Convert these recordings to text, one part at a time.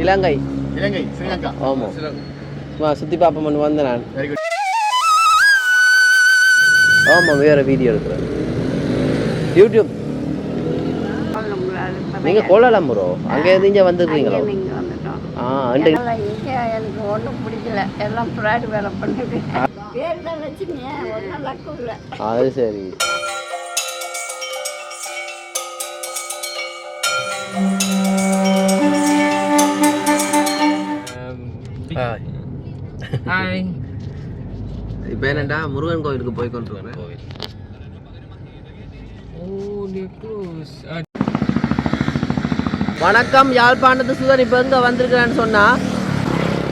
இலங்கை. இலங்கை, ஸ்ரீலங்கா. ஆமாம். சும்மா சுற்றி பார்ப்போம்னு வந்தேன் நான். ஆமாம், வேறு வீடியோ எடுக்கிறேன். யூடியூப். நீங்கள் கோலாலம்பூரோ அங்கேருந்து இங்கே வந்துருக்கீங்களோ? எனக்கு ஒன்றும் பிடிக்கல, எல்லாம் ஃப்ராட் வேலை பண்ணுது. அது சரி. இப்போ என்னண்டா முருகன் கோவிலுக்கு போய் கொண்டு வரேன். வணக்கம், யாழ்ப்பாணத்து சுதன். இப்போ எங்கே வந்திருக்கிறேன்னு சொன்னால்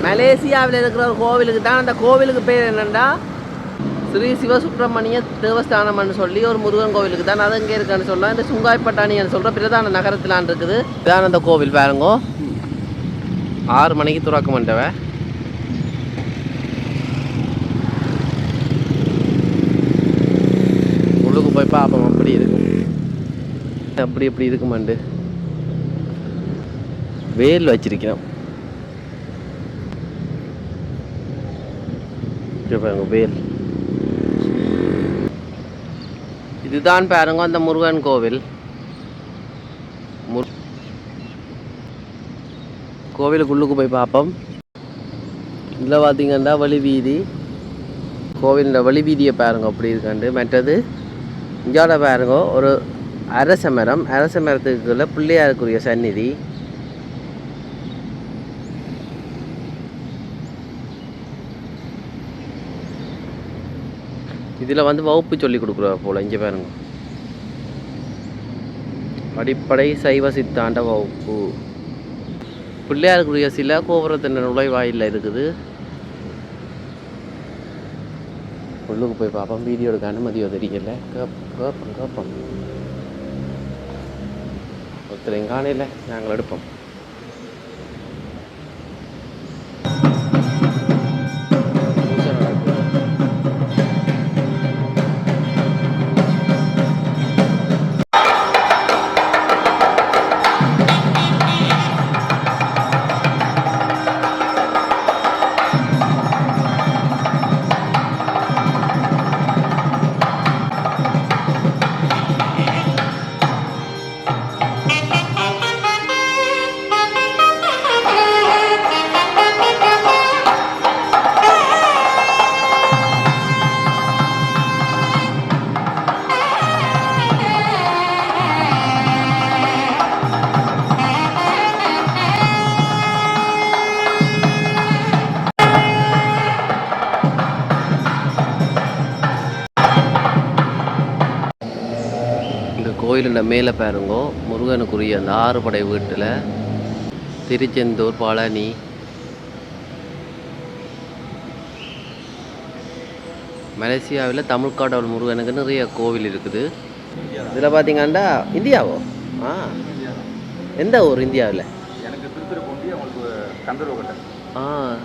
மலேசியாவில் இருக்கிற ஒரு கோவிலுக்கு தான். அந்த கோவிலுக்கு பேர் என்னென்னா ஸ்ரீ சிவசுப்ரமணிய தேவஸ்தானம்னு சொல்லி ஒரு முருகன் கோவிலுக்கு தான். அது எங்கே இருக்குன்னு சொன்னால் இந்த சுங்காய்பட்டாணின்னு சொல்கிற பிரதான நகரத்திலான் இருக்குது. இதான் அந்த கோவில் பாருங்கோ. 6 மணிக்கு துறக்க மாட்டவன். உள்ளுக்கு போய் பார்ப்போம் அப்படி இருக்கும், அப்படி எப்படி இருக்குமாண்டு. வேல் வச்சிருக்கிறோம் பாருங்க, வேல். இதுதான் பாருங்க அந்த முருகன் கோவில். கோவிலுக்குள்ளுக்கு போய் பார்ப்போம். இதில் பார்த்தீங்கன்னா வழி வீதி, கோவிலில் வழி வீதியை பாருங்க அப்படி இருக்காண்டு. மற்றது இஞ்சால பாருங்க ஒரு அரச மரம், அரச மரத்துக்குள்ள பிள்ளையாருக்குரிய சந்நிதி. இதில் வந்து வகுப்பு சொல்லி கொடுக்குற போல். இங்கே பாருங்க, அடிப்படை சைவ சித்தாண்ட வகுப்பு. பிள்ளையாருக்குரிய சில கோபுரத்தின் நுழைவாயில் இருக்குது. உள்ளுக்கு போய் பார்ப்போம். வீடியோ எடுக்க அனுமதியோ தெரியல. கேட்போம் ஒருத்தர் காணையில் நாங்கள் எடுப்போம். கோயிலில் மேலே பாருங்கோ முருகனுக்குரிய அந்த 6 படை வீட்டில் திருச்செந்தூர், பழனி, மலேசியாவில் தமிழ் கடவுள் முருகனுக்கு நிறைய கோவில் இருக்குது. இதில் பார்த்தீங்கன்னா இந்தியாவோ? எந்த ஊர் இந்தியாவில்?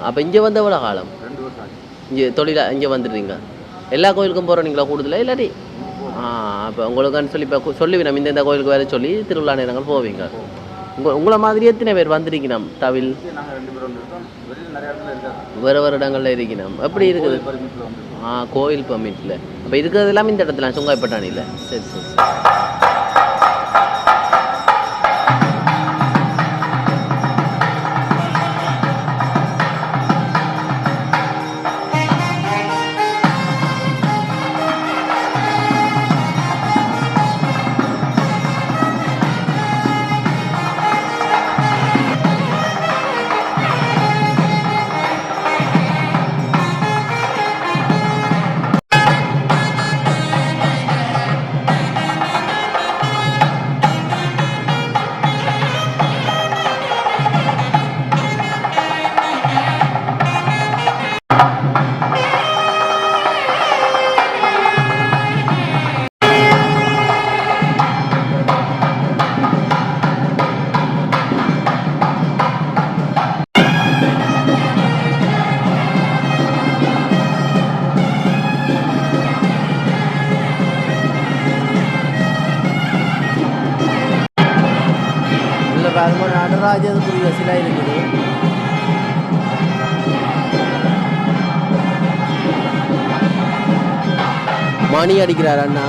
அப்போ இங்கே வந்து எவ்வளோ காலம்? 2 வருஷம் இங்கே தொழிலாக இங்கே வந்துடுறீங்க? எல்லா கோயிலுக்கும் போகிறீங்களா கூடுதலாக இல்லாட்டி? அப்போ உங்களுக்குன்னு சொல்லி இப்போ சொல்லுவீங்க இந்த கோயிலுக்கு வேறு சொல்லி திருவிழா நேரங்கள் போவீங்க. உங்களை மாதிரி எத்தனை பேர் வந்துருக்கணும்? தவில் வேறு வேறு இடங்கள்ல இருக்கணும். எப்படி இருக்குது? கோயில் பர்மிட்டில். அப்போ இருக்கிறது எல்லாமே இந்த இடத்துல சுங்காய்பட்டாணியில். சரி சரி சரி. இருக்குது. மணி அடிக்கிறார் அண்ணா.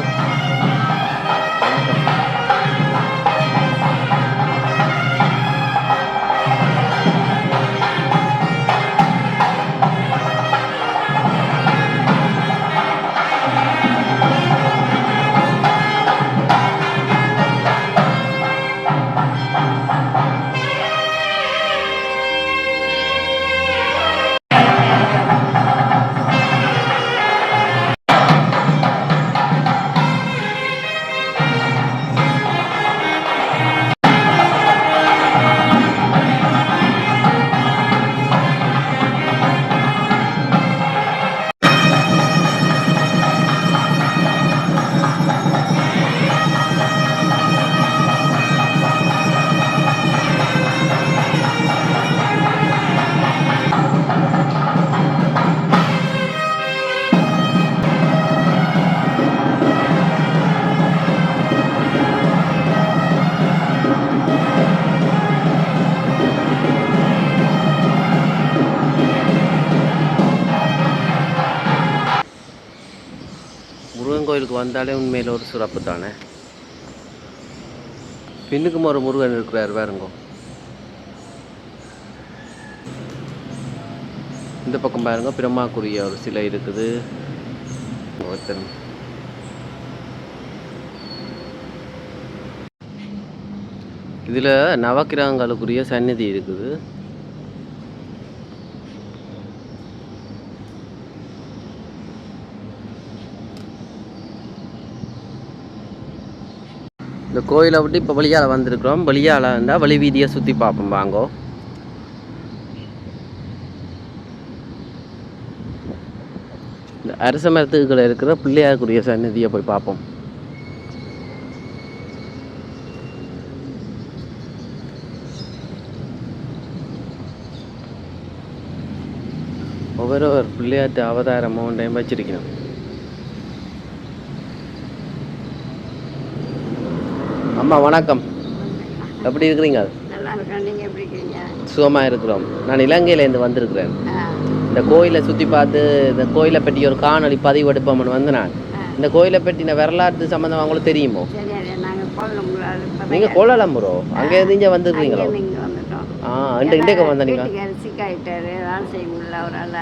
முருகன் கோயிலுக்கு வந்தாலே உண்மையில் ஒரு சிறப்பு தானே. பின்னுக்கும் ஒரு முருகன் இருக்கிறார் பாருங்க. இந்த பக்கம் பாருங்க பிரம்மாக்குரிய ஒரு சிலை இருக்குது. ஒருத்தர் இதில் நவக்கிரகங்களுக்குரிய சந்நிதி இருக்குது. இந்த கோயிலை விட்டு இப்போ வெளியால் வந்திருக்கிறோம். வெளியால் இருந்தால் வெளி வீதியை சுற்றி பார்ப்போம் வாங்கோ. இந்த அரச மரத்துக்குள்ள இருக்கிற பிள்ளையாருக்குரிய சன்னதியை போய் பார்ப்போம். ஒவ்வொரு பிள்ளையாட்டு அவதாரமும் டைம் வச்சிருக்கணும். அம்மா வணக்கம், எப்படி இருக்கிறீங்க? நல்லா இருக்கேன். நீங்கள் எப்படி இருக்கீங்க? சுகமாக இருக்கிறோம். நான் இலங்கையிலேருந்து வந்திருக்கிறேன். இந்த கோயிலை சுற்றி பார்த்து இந்த கோயிலை பற்றி ஒரு காணொலி பதிவு எடுப்போம்னு வந்து நான் இந்த கோயிலை பற்றின வரலாற்று சம்மந்தம் அவங்களுக்கு தெரியுமோ? நீங்கள் கோலாலம்புரோ அங்கேருந்து இங்கே வந்துருக்கீங்களோ? இன்றைக்கு வந்தீங்க. சிக்காயிட்டாரு, வேலை செய்ய முடியல அவரால்.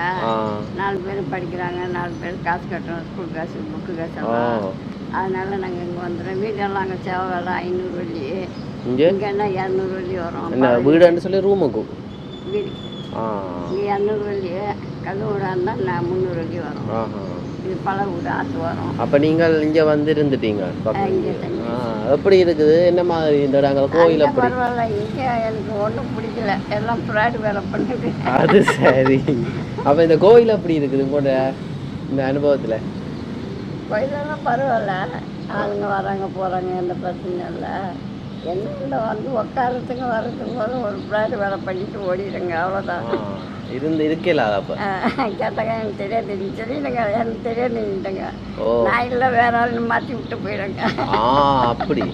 4 பேர் படிக்கிறாங்க, 4 பேர் காசு கட்டுறோம், ஸ்கூல் காசு, புக்கு காசு எல்லாம். அதனால நாங்கள் இங்கே வந்துடுறோம். வீடெல்லாம் அங்கே சேவை வேலை 500 வெள்ளி, இங்கேன்னா 200 வெள்ளி வரும். என்ன வீடுன்னு சொல்லி ரூமுக்கு வீடு இங்கே 200 வெள்ளி, கல் வீடாக இருந்தால் 300 வெள்ளி வரும். இது பல வீடு ஆற்று வரும். அப்போ நீங்கள் இங்கே வந்து இருந்துட்டீங்க. எப்படி இருக்குது? என்ன மாதிரி இந்த நாங்கள் கோயில்? பரவாயில்ல, இங்கே எனக்கு ஒன்றும் பிடிக்கல, எல்லாம் ஃப்ராடு வேலை பண்ணுது. அது சரி. அப்போ இந்த கோயில் எப்படி இருக்குது போன்ற இந்த அனுபவத்தில்? கோயிலெல்லாம் பரவாயில்ல, ஆளுங்க வராங்க போகிறாங்க, எந்த பிரச்சனையும் இல்லை. என்ன வந்து உட்காரத்துக்கு வர்றதுக்கு போது ஒரு ஃப்ராடு வேலை பண்ணிட்டு ஓடிடுங்க, அவ்வளோதான். இருக்கல அப்போ கேட்டாங்க எனக்கு தெரியாது சொல்லிடுங்க, எனக்கு தெரியாதுன்னுட்டேங்க. நான் இல்லை வேற ஆள் மாற்றி விட்டு போயிடுங்க. அப்படி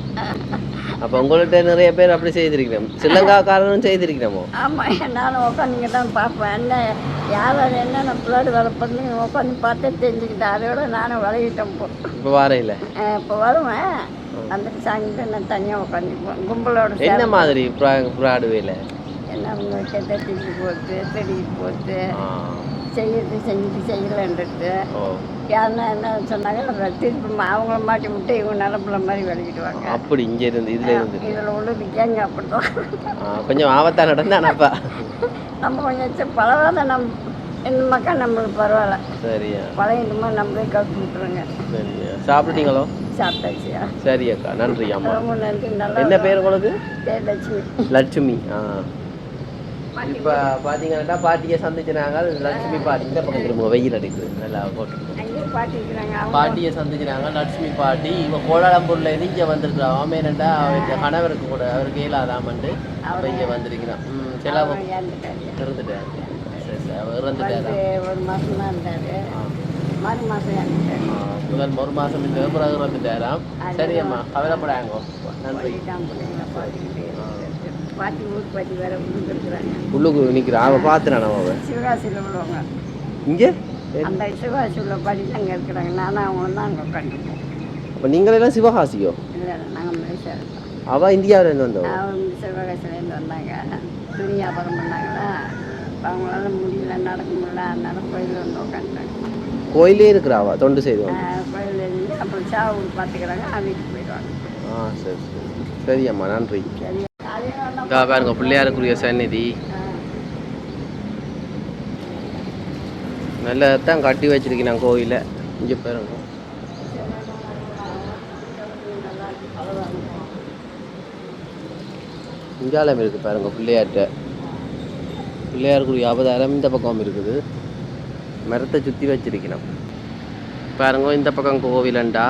அப்போ உங்கள்கிட்ட நிறைய பேர் அப்படி செய்திருக்கிறோம், ஸ்ரீலங்காக்காரனும் செய்திருக்கிறோமோ? ஆமாம், நானும் உட்காந்துங்க தான் பார்ப்பேன். என்ன யாரும் என்னென்ன பிள்ளாடு வேலை பண்ணி உட்காந்து பார்த்தே தெரிஞ்சுக்கிட்டேன். அதோட நானும் விளையிட்டேன். இப்போ வரையில இப்போ வருவேன், வந்துட்டு சாயங்காலம் நான் தனியாக உட்காந்துக்குவேன் கும்பலோட. என்ன மாதிரி ஃப்ராடு வேலை? என்ன அவங்க தட்டிக்கு போட்டு செடிக்கு போட்டு செய்யறது செஞ்சுட்டு செய்யலன்றது. யாருன்னா என்ன சொன்னாங்க, திருப்பி அவங்கள மாட்டி விட்டு இவங்க நிலப்புல மாதிரி விளக்கிடுவாங்க. அப்படி இங்கே இருந்து இதில் உள்ளது கேங்க அப்படிதான். கொஞ்சம் ஆபத்தாக நடந்தானப்பா. நம்ம கொஞ்சம் பரவாயில்ல, இந்த மக்கள் நம்மளுக்கு பரவாயில்ல. சரியா பழையமா நம்மளே கவுத்து விட்டுருங்க. சரியா சாப்பிட்டீங்களோ? சாப்பிட்டாச்சியா? சரி அக்கா, நன்றி. அம்மா ரொம்ப நன்றி. நல்லா. என்ன பேர் உங்களுக்கு? பேர் லட்சுமி. லட்சுமி. இப்போ பார்த்தீங்கன்னா பாட்டியை சந்திச்சினாங்க. லட்சுமி பாட்டி இந்த பக்கம் திரும்ப வெயில் அடிக்குது, நல்லா போட்டு பாட்டியை சந்திச்சினாங்க. லட்சுமி பாட்டி இவங்க கோலாலம்பூர்ல இருந்து இங்கே வந்திருக்கிறான். ஆமேனண்டா அவருக்கு கணவருக்கு கூட அவருக்கு இயலாதாமண்டு அவன் இங்கே வந்திருக்கிறான். சில இருந்துட்டார். சரி சரி, அவர் இறந்துட்டார். 1 மாதம் தான் இருந்தார். மறு மாதம் முதல் 1 மாதம் இந்த பிறகு இறந்துட்டாராம். சரியம்மா, கவலைப்படாங்க. நன்றி. பாட்டி ஊர் பாட்டி வேற கொடுத்துருக்குறாங்க. உள்ளுக்கு நிற்கிறான் அவள் பார்த்துறான் அவன் சிவகாசியில் உள்ளவங்க. இங்கே அந்த சிவகாசி உள்ள பாட்டி தான் அங்கே இருக்கிறாங்க. நானும் அவங்க தான் அங்கே உட்காந்துருக்கோம். அப்போ நீங்களெல்லாம் சிவகாசியோ? இல்லை நாங்கள் மலேசியா இருக்கோம். அவள் இந்தியாவிலேருந்து வந்தோம். அவங்க சிவகாசிலேருந்து வந்தாங்க. துணி வியாபாரம் பண்ணாங்களா, அவங்களால முடியல, நடக்க முடியல, அதனால கோயிலில் வந்து உட்காந்துட்டாங்க. கோயிலே இருக்கிறாவா தொண்டு செய்வோம்? கோயிலில் இருந்து அப்புறம் சாவு பார்த்துக்கிறாங்க, வீட்டுக்கு போயிடுவாங்க. சரி சரி சரி அம்மா, நன்றி. சரி பாருங்க பிள்ளையாருக்குரிய சந்நிதி நல்லா தான் கட்டி வச்சிருக்கேன் நான் கோயிலை. இங்கே பாருங்க இங்காலம் இருக்குது பாருங்க பிள்ளையார்கிட்ட. பிள்ளையாருக்குரிய அவதாரம் இந்த பக்கம் இருக்குது. மரத்தை சுற்றி வச்சிருக்கணும் பாருங்க. இந்த பக்கம் கோவிலண்டா,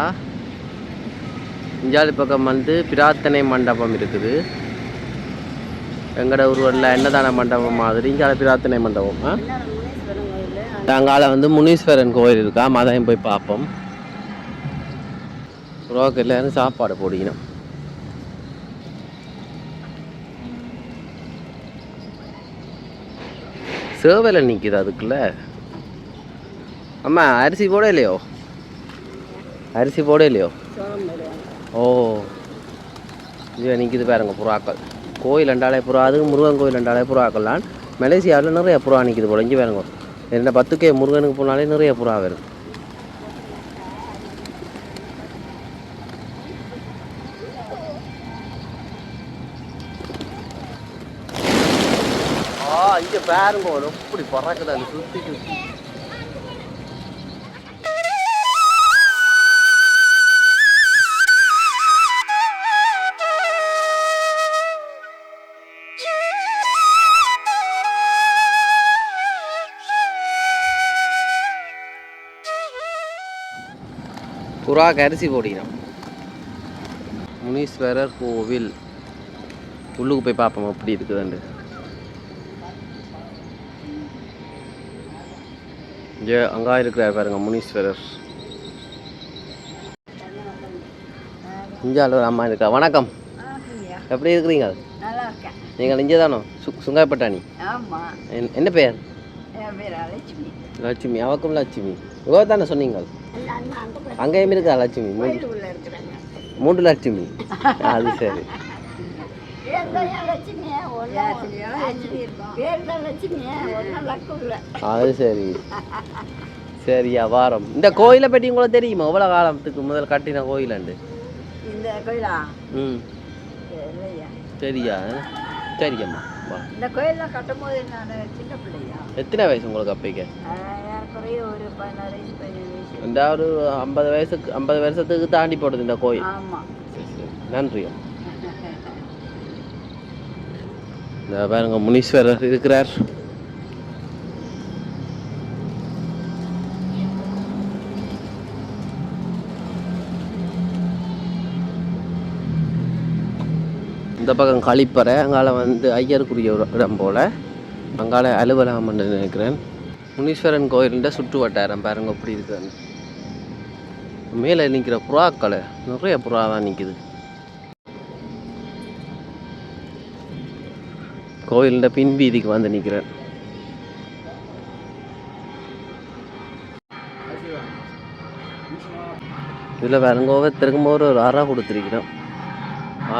இஞ்சாலி பக்கம் வந்து பிரார்த்தனை மண்டபம் இருக்குது. எங்கட ஊரில் என்னதான மண்டபம் மாதிரி இங்கால பிரார்த்தனை மண்டபம். அங்கால வந்து முனீஸ்வரன் கோயில் இருக்கா, அதையும் போய் பார்ப்போம். ரோக்கெல்லாம் சாப்பாடு போடிக்கணும். சேவலை நிற்கிது அதுக்குள்ள. அம்மா அரிசி போட இல்லையோ? அரிசி போட இல்லையோ? ஓ இது நிற்கிது பாருங்க புறாக்கள். கோயில் அண்டாலே புறா, அதுக்கு முருகன் கோயில் அண்டாலே புறாக்கள்லாம். மலேசியாவில் நிறைய புறா நிற்கிது போல. இங்கே பாருங்க, என்ன 10K முருகனுக்கு போனாலே நிறைய புறா வரும். இங்கே பாருங்க எப்படி பறக்குது அது சுற்றி சுற்றி. புறாக்கு அரிசி போடிக்கணும். முனீஸ்வரர் கோவில் உள்ளுக்கு போய் பார்ப்போம் எப்படி இருக்குதுண்டு. இங்கே அங்கே இருக்கிறார் பாருங்க முனீஸ்வரர். இங்கே ஒரு அம்மா இருக்கா. வணக்கம், எப்படி இருக்கிறீங்க? நல்லா இருக்கேன். நீங்கள் இங்கே தானோ? சுங்காய்பட்டாணி. ஆமாம். என்ன பெயர்? என் பேர் லட்சுமி. லட்சுமி. அவக்கும் லட்சுமி இவ தானே சொன்னீங்க? அங்கேயும் இருக்கா லட்சுமி? 3 லட்சுமி. அது சரி. அது சரி. சரியா வாரம். இந்த கோயிலை பற்றி உங்களுக்கு தெரியுமா? எவ்வளோ காலத்துக்கு முதல் கட்டின கோயிலாண்டு? இந்த கோயிலா? ம் சரியா? சரியம்மா. இந்த கோயிலில் கட்டும் போது நான் சின்ன பிள்ளையா? எத்தனை வயசு உங்களுக்கு அப்பைக்கு? குறைய ஒரு 16 வயசு 17 வயசு. இந்த ஒரு 50 வருஷத்துக்கு தாண்டி போடுது இந்த கோயில். ஆமாம். நன்றி. இந்த பாருங்க முனீஸ்வரர் இருக்கிறார். இந்த பக்கம் கழிப்பறை, அங்கால வந்து ஐயருக்குரிய ஒரு இடம் போல். அங்கால அலுவலகம் என்று நினைக்கிறேன். முனீஸ்வரன் கோயிலுண்ட சுற்று வட்டாரம் பாருங்க எப்படி இருக்குது. மேலே நிற்கிற புறாக்களை நிறைய புறா தான் நிற்குது. கோயிலுண்ட பின் வீதிக்கு வந்து நிற்கிறேன். இதில் பாருங்க ஒவ்வொருத்தருக்கும் ஒரு அறை கொடுத்துருக்கிறோம்.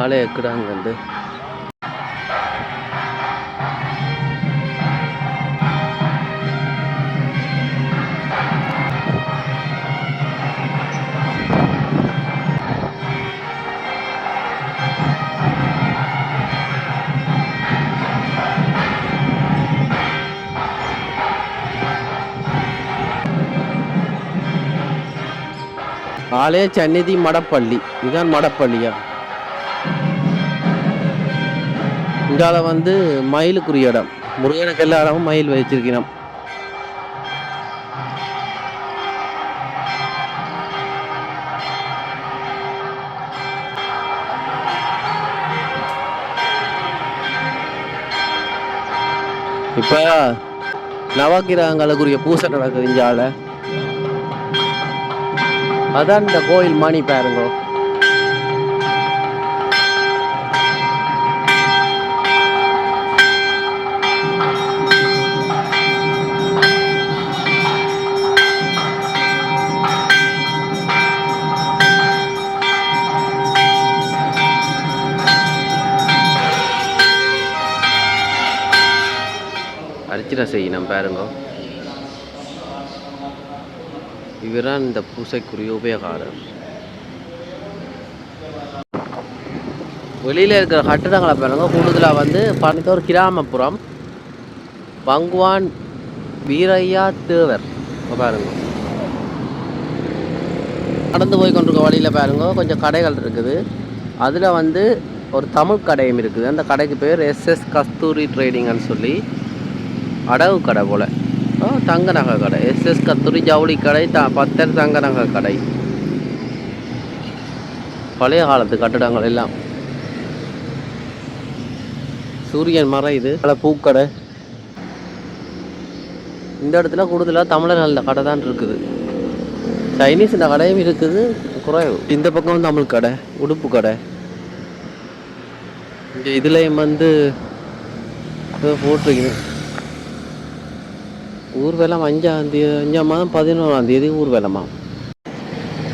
ஆளே எக்குடாங்க வந்து ஆலய சந்நிதி மடப்பள்ளி. இதுதான் மடப்பள்ளியா? இங்கால வந்து மயிலுக்குரிய இடம். முருகனுக்கு எல்லா இடமும் மயில் வச்சிருக்கணும். இப்போ நவக்கிரகங்களுக்குரிய பூசை நடக்குது இங்கால. அதான் இந்த கோயில் மணி பாருங்க. அர்ச்சனை செய்யணும் பாருங்க. இவரான் இந்த பூசைக்குரிய உபயோகாரர். வெளியில் இருக்கிற கட்டிடங்களை பாருங்க. கூடுதலாக வந்து ஒரு கிராமப்புறம் பங்குவான் வீரையா தேவர் பாருங்க. நடந்து போய் கொண்டிருக்க வழியில் பாருங்க கொஞ்சம் கடைகள் இருக்குது. அதில் வந்து ஒரு தமிழ் கடையும் இருக்குது. அந்த கடைக்கு பேர் SS கஸ்தூரி ட்ரேடிங்னு சொல்லி அடகு கடை போல். தங்க நகை கடை. SS கஸ்தூரி ஜவுளி கடை, பத்தர் தங்க நகை கடை. பழைய காலத்து கட்டிடங்கள் எல்லாம். சூரியன் மரம் இது. பூக்கடை. இந்த இடத்துல கூடுதலாக தமிழர்கள் கடை தான் இருக்குது. சைனீஸ் இந்த கடையும் இருக்குது குறைவு. இந்த பக்கம் தமிழ் கடை, உடுப்பு கடை. இங்கே இதுலேயும் வந்து போட்டிருக்குது. ஊர்வலம் 5ஆம் மாதம் 11ஆம் தேதி ஊர்வலமா.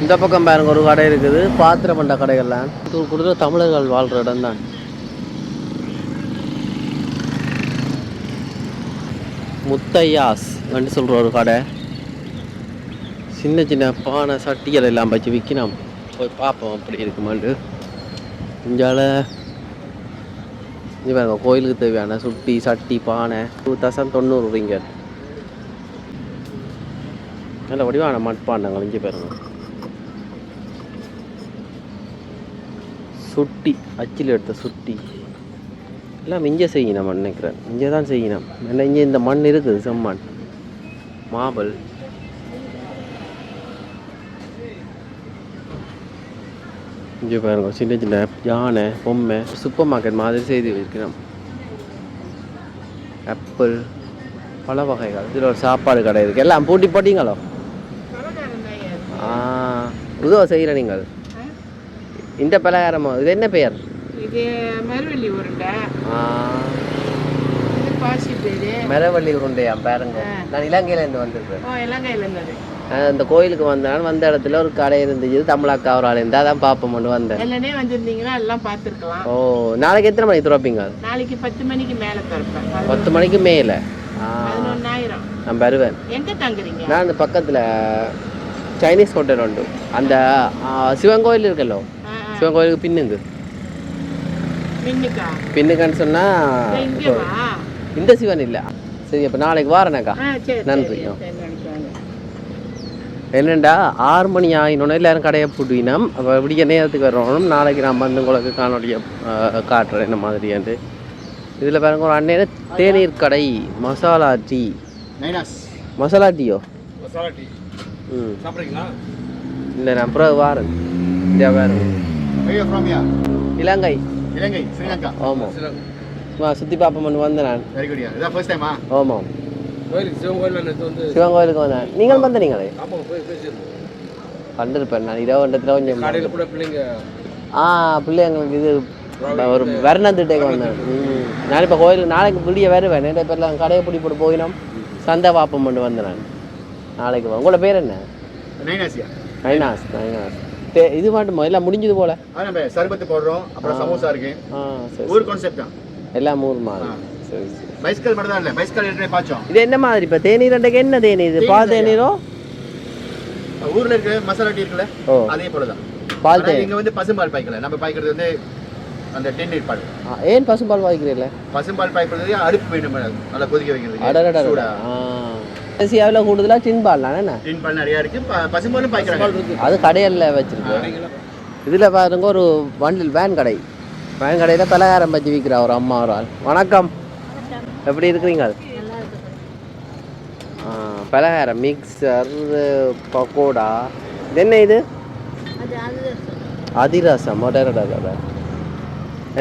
இந்த பக்கம் பாருங்க ஒரு கடை இருக்குது. பாத்திரம் பண்ண கடைகள்லாம் கூடுதலாக தமிழர்கள் வாழ்கிற இடம் தான். முத்தையாஸ் வந்து சொல்கிற ஒரு கடை. சின்ன சின்ன பானை சட்டிகள் எல்லாம் வச்சு விற்கணும். போய் பார்ப்போம் அப்படி இருக்குமாண்டு. இஞ்சால இங்கே பாருங்க கோயிலுக்கு தேவையான சுட்டி சட்டி பானை 2,90 ரிங்கட். நல்ல வடிவான மட்பாண்டங்கள். இங்கே பாருங்க சுட்டி, அச்சில் எடுத்த சுட்டி எல்லாம் இங்கே செய்யணும் நினைக்கிறேன். இங்கே தான் செய்யணும். ஏன்னா இங்கே இந்த மண் இருக்குது, செம்மண், மார்பிள். இங்கே பாருங்க சின்ன சின்ன யானை பொம்மை சூப்பர் மார்க்கெட் மாதிரி செய்து வைக்கணும். ஆப்பிள் பல வகைகள். இதில் ஒரு சாப்பாடு கடை இருக்குது. எல்லாம் போட்டி போட்டிங்களோ? உதவ செய்கிற நீங்கள் இந்த பலகாரமோ? இது என்ன பெயர்? இது மரவள்ளி உருண்டை. இது பாசி பேர் மரவள்ளி உருண்டையா? பாருங்க நான் இலங்கையிலேருந்து வந்திருக்கேன். இலங்கையிலேருந்து இந்த கோயிலுக்கு வந்தேன். வந்த இடத்துல ஒரு கடை இருந்துச்சு. தமிழாக்கா ஒரு ஆள் இருந்தால் தான் பார்ப்போம் வந்தேன். எல்லானே வந்திருந்தீங்கன்னா எல்லாம் பார்த்துருக்கலாம். ஓ நாளைக்கு எத்தனை மணிக்கு திறப்பீங்க? நாளைக்கு 10 மணிக்கு மேலே திறப்பேன். 10 மணிக்கு மேலே? 11,000. நான் வருவேன். எங்கே தங்குறீங்க? நான் இந்த பக்கத்தில் சைனீஸ் ஹோட்டல் உண்டு. அந்த சிவன் கோயில் இருக்கல்லோ, சிவன் கோயிலுக்கு பின்னுங்க. பின்னுக்கான்னு சொன்னால் இந்த சிவன் இல்லை. சரி அப்போ நாளைக்கு வாரேனாக்கா. நன்றி. என்னெண்டா 6 மணி ஆகினோன்னா எல்லோரும் கடையை போட்டுவினோம். அப்போ விடிய நேரத்துக்கு வரணும். நாளைக்கு நான் வந்து உங்களுக்கு காணொலியை காட்டுறேன் என்ன மாதிரியாண்டு. இதில் பாருங்க ஒரு அண்ணன் தேநீர் கடை மசாலா டீ. மசாலா டீயோ? இல்லை நான் அப்புறம் வாரேன். இந்த பாருங்க இலங்கை. ஆமாம் சும்மா சுற்றி பார்ப்போம்னு வந்தேன் நான். ஆமாம் சிவன் கோயிலுக்கு வந்தேன். நீங்கள் வந்த நீங்களே கண்டிருப்பேன் நான். இரவு கொஞ்சம் பிள்ளைங்களுக்கு இது ஒரு வரணத்துட்டேக்கு வந்தேன். நான் இப்போ கோயிலுக்கு நாளைக்கு விடிய வருவேன். நிறைய பேர்லாம் கடையை பிடி போட்டு போயினோம். சந்தை பாப்பம் பண்ணி வந்தேன் நான். நாளைக்கு உங்களோட பேர் என்ன? நைனாஸ். இது மட்டும் எல்லாம் முடிஞ்சது போல. சர்பத்து போடுறோம். அப்புறம் சமோசா இருக்கு. ஊர் கான்செப்ட் தான். எல்லாம் ஊர் மாதிரி. சரி சரி. பைஸ்கல் மட்டும் தான் இல்லை. பைஸ்கல் ஏற்கனவே பார்த்தோம். இது என்ன மாதிரி இப்போ தேநீர் அண்டைக்கு என்ன தேநீர்? இது பால் தேநீரோ? ஊர்ல இருக்க மசாலா டீ இருக்குல்ல, அதே போல தான் பால் தேநீர். இங்க வந்து பசும்பால் பாய்க்கல. நம்ம பாய்க்கிறது வந்து அந்த தேநீர் பால். ஏன் பசும்பால் பாய்க்கிறீல்ல? பசும்பால் பாய்க்கிறது அடுப்பு வேணும், நல்லா கொதிக்க வைக்கிறது. அடடடா. ஏசியாவில் கூடுதலாக டின் பால் என்ன? டின் பால் நிறையா இருக்கு. பசும்பாலும் பாய்க்கிறாங்க. அது கடையில் வச்சிருக்கு. இதில் பாருங்க ஒரு வண்டில் வேன் கடை. வேன் கடையில் பலகாரம் பற்றி விற்கிறா ஒரு அம்மா ஒரு ஆள். வணக்கம், எப்படி இருக்கிறீங்க? பலகாரம் மிக்சர் பக்கோடா. இது என்ன? இது அதிரசம்.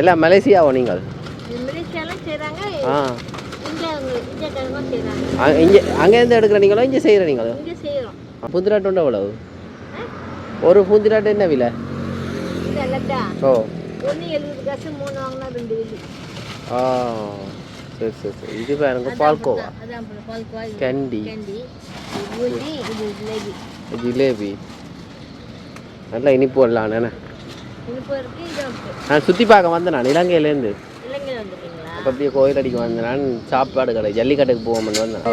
எல்லாம் மலேசியாவோ நீங்கள்? இங்கே அங்கேருந்து எடுக்கிற நீங்களோ இங்கே செய்கிற நீங்களோ? பூந்திராட்டு உண்டா எவ்வளவு? ஒரு பூந்திராட்டு என்ன விலை? ஓ சரி சரி சரி. இது பாருங்க பால்கோவா, கேண்டி, ஜிலேபி. நல்லா இனிப்பு வரலாம். நான் சுற்றி பார்க்க வந்தேன் நான் இலங்கையிலேருந்து. அப்போ அப்படியே கோயில் அடிக்க வந்தேன் நான் சாப்பாடு கடை ஜல்லிக்கட்டுக்கு போவோம்னு வந்தேன்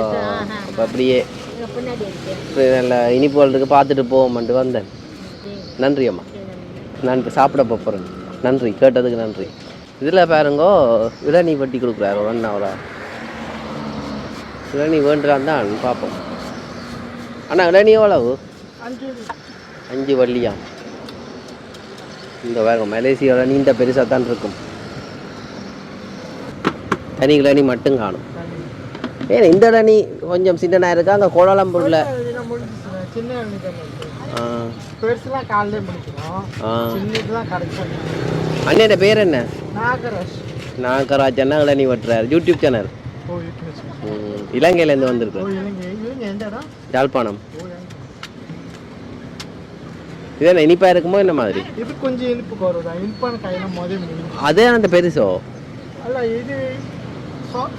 அப்போ அப்படியே நல்ல இனிப்புகள் இருக்கு பார்த்துட்டு போவோம்ட்டு வந்தேன். நன்றி அம்மா. நன்றி. சாப்பிட போகிறேன். நன்றி, கேட்டதுக்கு நன்றி. இதில் பாருங்கோ இளநீ வட்டி கொடுக்குறாரு 1 ஹவரா. இளநீ வேண்டுறான் தான் பார்ப்போம். அண்ணா இளநீ எவ்வளவு? 5 வள்ளியா? இந்த வேறு மலேசியாவில் நீண்ட பெருசாக தான் இருக்கும். தனி இளநீ மட்டும் காணும். ஏன்னா இந்த இளநீ கொஞ்சம் சின்னனாக இருக்கா. அங்கே கோலாலம்பூரில் அண்ணன் பேர் என்ன? நாகராஜ் அண்ணா இளநீ வெட்டுறாரு. YouTube channel. இலங்கையிலேருந்து வந்திருக்கு. யாழ்ப்பாணம். இது என்ன இனிப்பா இருக்குமோ என்ன மாதிரி? இது கொஞ்சம் இனிப்பு குறவுதா. இனிப்பான காயெல்லாம் முதல்ல அதே அந்த பெருசோ அல்ல. இது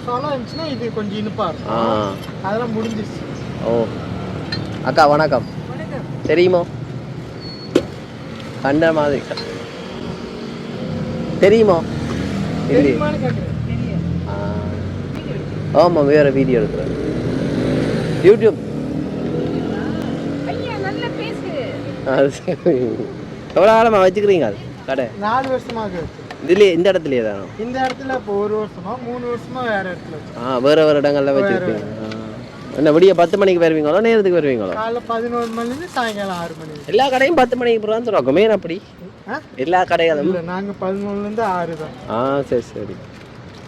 சொலம் இருந்துச்சுன்னா இது கொஞ்சம் இனிப்பா இருக்கும். அதெல்லாம் முடிஞ்சிருச்சு. ஓ அக்கா வணக்கம். தெரியுமோ? கண்ட மாதிரி தெரியுமோ? தெரியுமான்னு கேட்குறேன். ஆமாம், வேறு வீடியோ எடுக்கிறேன் யூடியூப். எவ்வளோ காலமாக வச்சுக்கிறீங்க அது கடை? 4 வருஷமாக. இதுலேயே இந்த இடத்துலையே தானோ? இந்த இடத்துல இப்போ 1 வருஷமா 3 வருஷமா வேற இடத்துல. வேறு இடங்கள்ல வச்சுருப்பீங்க. என்ன விடிய 10 மணிக்கு வருவீங்களோ நேரத்துக்கு வருவீங்களோ? காலைல 11 மணிலேருந்து சாயங்காலம் 6 மணி. எல்லா கடையும் 10 மணிக்கு போகிறான்னு சொல்லுவாங்க. மெயின் அப்படி எல்லா கடையும் இல்லை, நாங்கள் 11லேருந்து 6 தான். சரி சரி.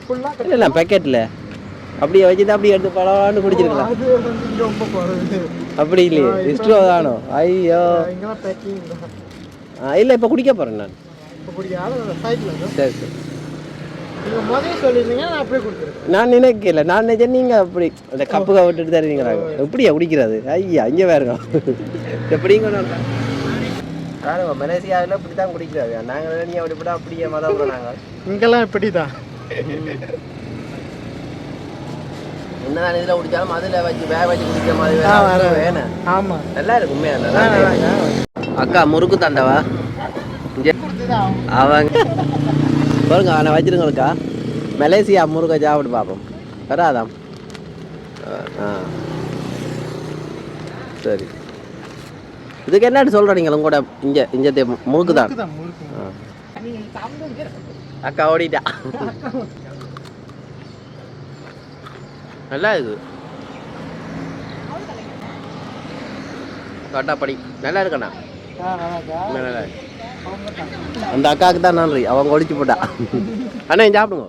ஃபுல்லாக இல்லை பக்கெட்டில் அப்படியே வச்சுட்டு அப்படியே எடுத்து பழவான்னு குடிச்சிருக்கலாம். அது வந்து ரொம்ப குறைவு. அப்படி இல்லையே, இஷ்டோ தானோ? ஐயோ இங்கெல்லாம் பேக்கிங் இல்லை, இப்போ குடிக்க போகிறேன் நான். இப்போ குடிக்காத சைக்கிள். சரி சரி. நீங்கள் முதல்ல சொல்லியிருந்தீங்க, நான் அப்படியே கொடுத்துருக்கேன். நான் நினைக்கல. நான் நினைச்சேன் நீங்கள் அப்படி அந்த கப்புக்கை விட்டுட்டு தருவீங்களா? எப்படியா குடிக்கிறது? ஐயா இங்கே வேறுங்க எப்படிங்க பாருங்க. மலேசியாவில் இப்படி தான் குடிக்கிறாரு. நாங்கள் நீங்கள் அப்படி இப்படி அப்படியே மதம் நாங்கள் இங்கெல்லாம் இப்படி தான். என்னதான் இதில் குடித்தாலும் அதில் வச்சு வேக வச்சு குடிக்கிற மாதிரி வேணும். ஆமாம், நல்லா இருக்கு உண்மையாக. அக்கா முறுக்கு தாண்டவா அவங்க பாருங்க. அவனை வச்சிருங்கக்கா. மலேசியா முருகை சாப்பிட்டு பார்ப்போம். வராதாம். சரி. இதுக்கு என்னன்னு சொல்கிறீங்க உங்களோட இங்கே முறுக்கு தான். அக்கா ஓடிட்டா. நல்லா இருக்கு. கட்டாப்படி நல்லா இருக்கண்ணா. நல்லா அந்த அக்காவுக்கு தான் நன்றி. அவங்க ஒடிச்சு போட்டா. அண்ணா சாப்பிடுங்க.